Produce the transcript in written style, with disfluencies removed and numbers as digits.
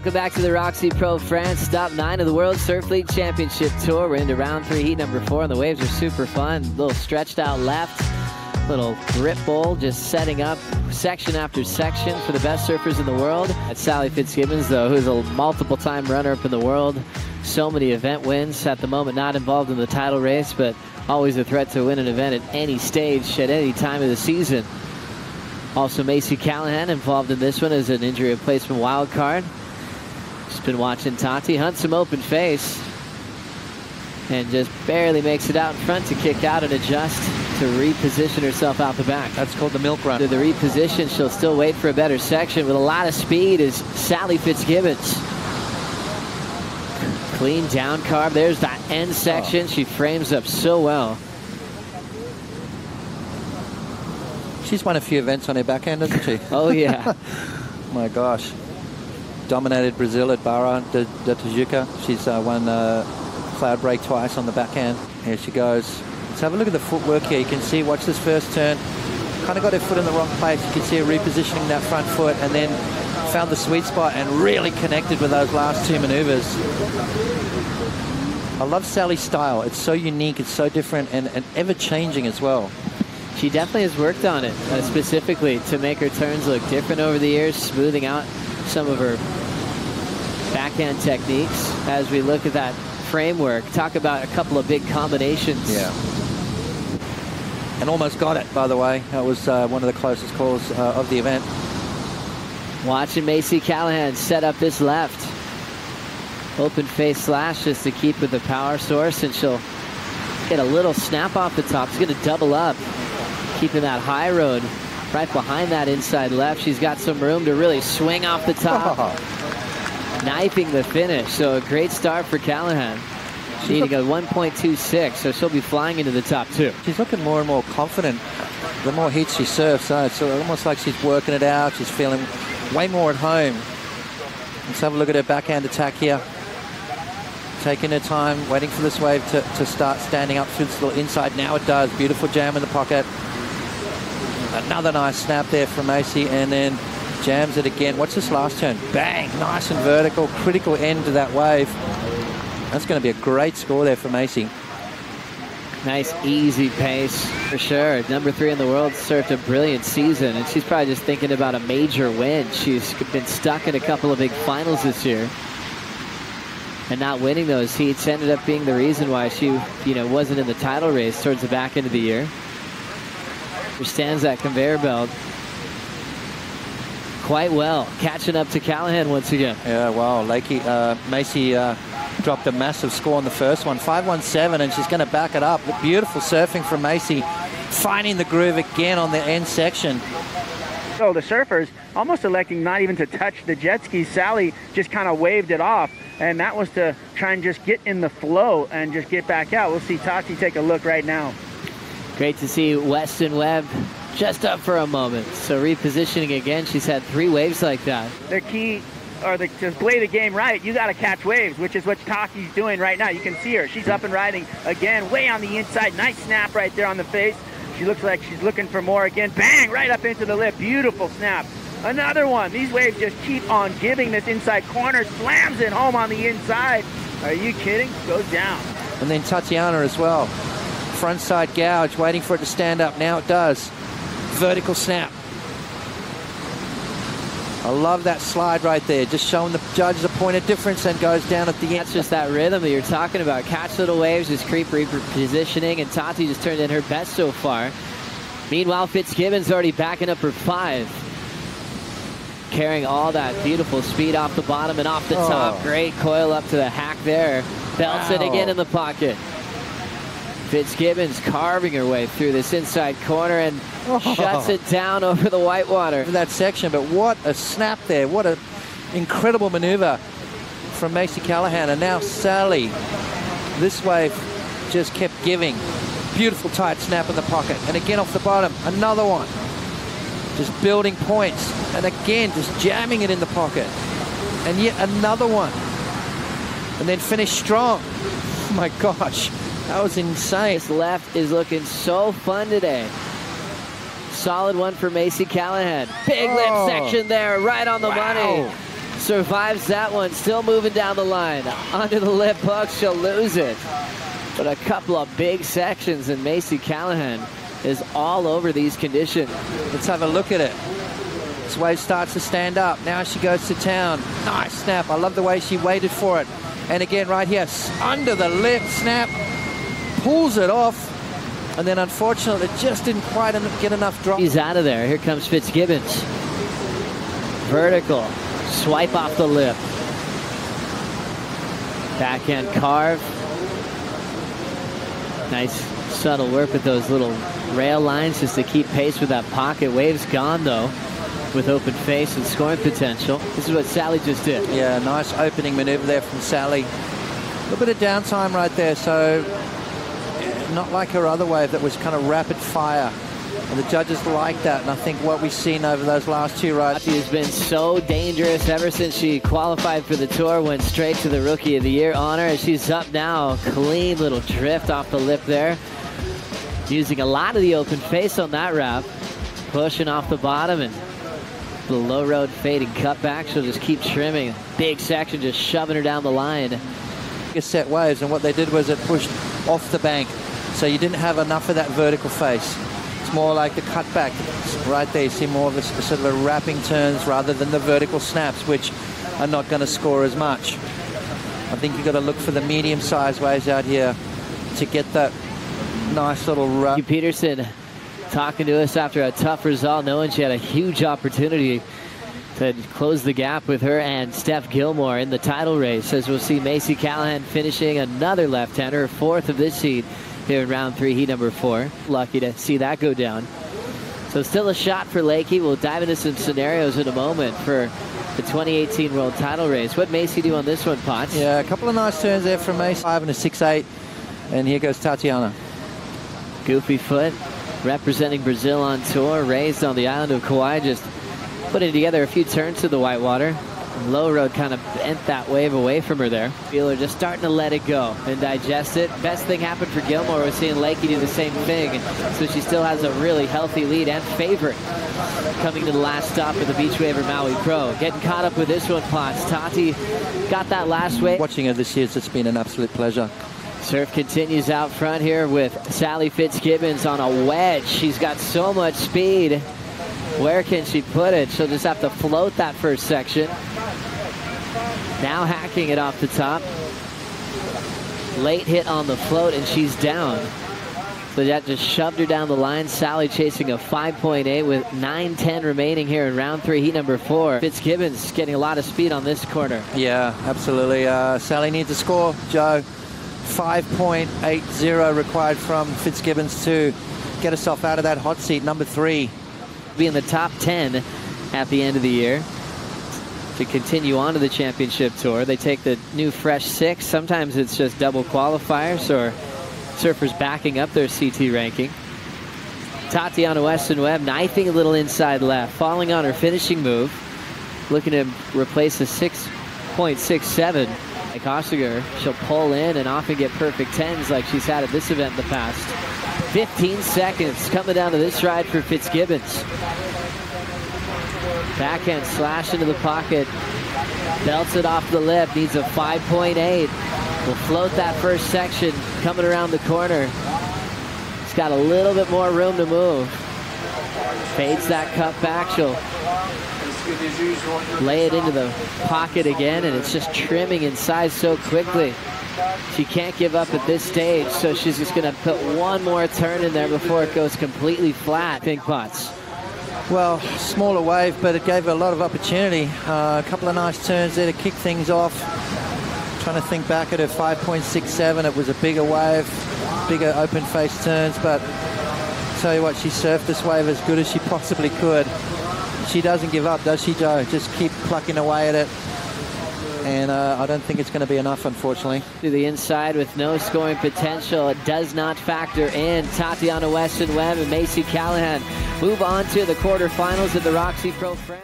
Welcome back to the Roxy Pro France, stop 9 of the World Surf League Championship Tour. We're into round 3, heat number 4, and the waves are super fun. Little stretched out left, little grip bowl, just setting up section after section for the best surfers in the world. That's Sally Fitzgibbons, though, who's a multiple-time runner-up in the world. So many event wins, at the moment not involved in the title race, but always a threat to win an event at any stage, at any time of the season. Also Macy Callahan involved in this one as an injury replacement wild card. Just been watching Tati hunt some open face and just barely makes it out in front to kick out and adjust to reposition herself out the back. That's called the milk run. To the reposition, she'll still wait for a better section. With a lot of speed is Sally Fitzgibbons. Clean down carb. There's that end section. She frames up so well. She's won a few events on her backhand, hasn't she? Oh, yeah. My gosh. Dominated Brazil at Barra de Tijuca. She's won Cloud Break twice on the backhand. Here she goes. Let's have a look at the footwork here. You can see, watch this first turn. Kind of got her foot in the wrong place. You can see her repositioning that front foot and then found the sweet spot and really connected with those last two maneuvers. I love Sally's style. It's so unique, it's so different and ever-changing as well. She definitely has worked on it, specifically to make her turns look different over the years, smoothing out some of her backhand techniques. As we look at that framework, talk about a couple of big combinations. Yeah. And almost got it, by the way. That was one of the closest calls of the event. Watching Macy Callahan set up this left. Open face slash just to keep with the power source, and she'll get a little snap off the top. She's going to double up, keeping that high road right behind that inside left. She's got some room to really swing off the top. Knifing the finish. So a great start for Callahan. She's needing a 1.26, so she'll be flying into the top 2. She's looking more and more confident the more heats she surfs. So it's almost like she's working it out. She's feeling way more at home. Let's have a look at her backhand attack here. Taking her time, waiting for this wave to start standing up through this little inside. Now it does. Beautiful jam in the pocket. Another nice snap there from Macy, and then jams it again. Watch this last turn. Bang! Nice and vertical. Critical end to that wave. That's going to be a great score there for Macy. Nice, easy pace for sure. Number 3 in the world, surfed a brilliant season, and she's probably just thinking about a major win. She's been stuck in a couple of big finals this year, and not winning those heats ended up being the reason why she, wasn't in the title race towards the back end of the year. Understands that conveyor belt quite well. Catching up to Callahan once again. Yeah, wow. Macy dropped a massive score on the first one, 5.17, and she's going to back it up. Beautiful surfing from Macy, finding the groove again on the end section. So the surfers almost electing not even to touch the jet ski. Sally just kind of waved it off, and that was to try and just get in the flow and just get back out. We'll see Tati take a look right now. Great to see Weston-Webb just up for a moment. So repositioning again. She's had 3 waves like that. The key, to play the game right, you got to catch waves, which is what Tati's doing right now. You can see her. She's up and riding again, way on the inside. Nice snap right there on the face. She looks like she's looking for more again. Bang! Right up into the lip. Beautiful snap. Another one. These waves just keep on giving. This inside corner slams it home on the inside. Are you kidding? Goes down. And then Tatiana as well. Front side gouge, waiting for it to stand up. Now it does. Vertical snap. I love that slide right there. Just showing the judges a point of difference and goes down at the end. That's just that rhythm that you're talking about. Catch little waves, just creep repositioning, and Tati just turned in her best so far. Meanwhile, Fitzgibbons already backing up her 5. Carrying all that beautiful speed off the bottom and off the top. Great coil up to the hack there. Belts it again in the pocket. Fitzgibbons carving her way through this inside corner and shuts it down over the whitewater. That section, but what a snap there. What an incredible maneuver from Macy Callahan. And now Sally. This wave just kept giving. Beautiful tight snap in the pocket. And again off the bottom, another one. Just building points. And again, just jamming it in the pocket. And yet another one. And then finish strong. Oh my gosh. That was insane. This left is looking so fun today. Solid one for Macy Callahan. Big lip section there, right on the money. survives that one, still moving down the line. Under the lip hook, she'll lose it. But a couple of big sections, and Macy Callahan is all over these conditions. Let's have a look at it. This wave starts to stand up. Now she goes to town. Nice snap. I love the way she waited for it. And again, right here, under the lip, snap, pulls it off. And then unfortunately, it just didn't quite get enough drop. He's out of there. Here comes Fitzgibbons. Vertical. Swipe off the lip. Backhand carve. Nice subtle work with those little rail lines just to keep pace with that pocket. Wave's gone though, with open face and scoring potential. This is what Sally just did. Yeah, nice opening maneuver there from Sally. A little bit of downtime right there, so not like her other wave that was kind of rapid fire. And the judges like that, and I think what we've seen over those last two rides. She has been so dangerous ever since she qualified for the tour, went straight to the Rookie of the Year honor, and she's up now. Clean little drift off the lip there. Using a lot of the open face on that wrap. Pushing off the bottom, and the low road fading cutback. She'll just keep trimming. Big section, just shoving her down the line. Set waves, and what they did was it pushed off the bank. So you didn't have enough of that vertical face. It's more like the cutback right there. You see more of a sort of a wrapping turns rather than the vertical snaps, which are not going to score as much. I think you've got to look for the medium-sized waves out here to get that nice little run. Peterson talking to us after a tough result, knowing she had a huge opportunity to close the gap with her and Steph Gilmore in the title race, as we'll see Macy Callahan finishing another left-hander, fourth of this seed here in round 3, heat number 4. Lucky to see that go down. So still a shot for Lakey. We'll dive into some scenarios in a moment for the 2018 World Title Race. What Macy do on this one, Potts? Yeah, a couple of nice turns there from Macy. 5 and a 6.8. And here goes Tatiana. Goofy foot, representing Brazil on tour, raised on the island of Kauai, just putting together a few turns to the whitewater. Low road kind of bent that wave away from her there. Feel her just starting to let it go and digest it. Best thing happened for Gilmore was seeing Lakey do the same thing. So she still has a really healthy lead and favorite coming to the last stop of the Beach Waver Maui Pro. Getting caught up with this one, Potts. Tati got that last wave. Watching her this year, it's been an absolute pleasure. Surf continues out front here with Sally Fitzgibbons on a wedge. She's got so much speed. Where can she put it? She'll just have to float that first section. Now hacking it off the top. Late hit on the float, and she's down. So that just shoved her down the line. Sally chasing a 5.8 with 9:10 remaining here in round 3, heat number 4. Fitzgibbons getting a lot of speed on this corner. Yeah, absolutely. Sally needs a score, Joe. 5.80 required from Fitzgibbons to get herself out of that hot seat, number 3. Be in the top 10 at the end of the year to continue on to the championship tour. They take the new fresh 6. Sometimes it's just double qualifiers or surfers backing up their CT ranking. Tatiana Weston-Webb knifing a little inside left, falling on her finishing move, looking to replace a 6.67. Like Ossiger, she'll pull in and often get perfect 10s like she's had at this event in the past. 15 seconds coming down to this ride for Fitzgibbons. Backhand slash into the pocket. Belts it off the lip. Needs a 5.8. Will float that first section coming around the corner. It's got a little bit more room to move. Fades that cut back. She'll lay it into the pocket again, and it's just trimming in size so quickly. She can't give up at this stage, so she's just going to put one more turn in there before it goes completely flat. Pink Potts. Well, smaller wave, but it gave her a lot of opportunity. A couple of nice turns there to kick things off. Trying to think back at her 5.67, it was a bigger wave, bigger open face turns, but tell you what, she surfed this wave as good as she possibly could. She doesn't give up, does she, Joe? Just keep plucking away at it. And I don't think it's going to be enough, unfortunately. To the inside with no scoring potential. It does not factor in. Tatiana Weston-Webb and Macy Callahan move on to the quarterfinals of the Roxy Pro France.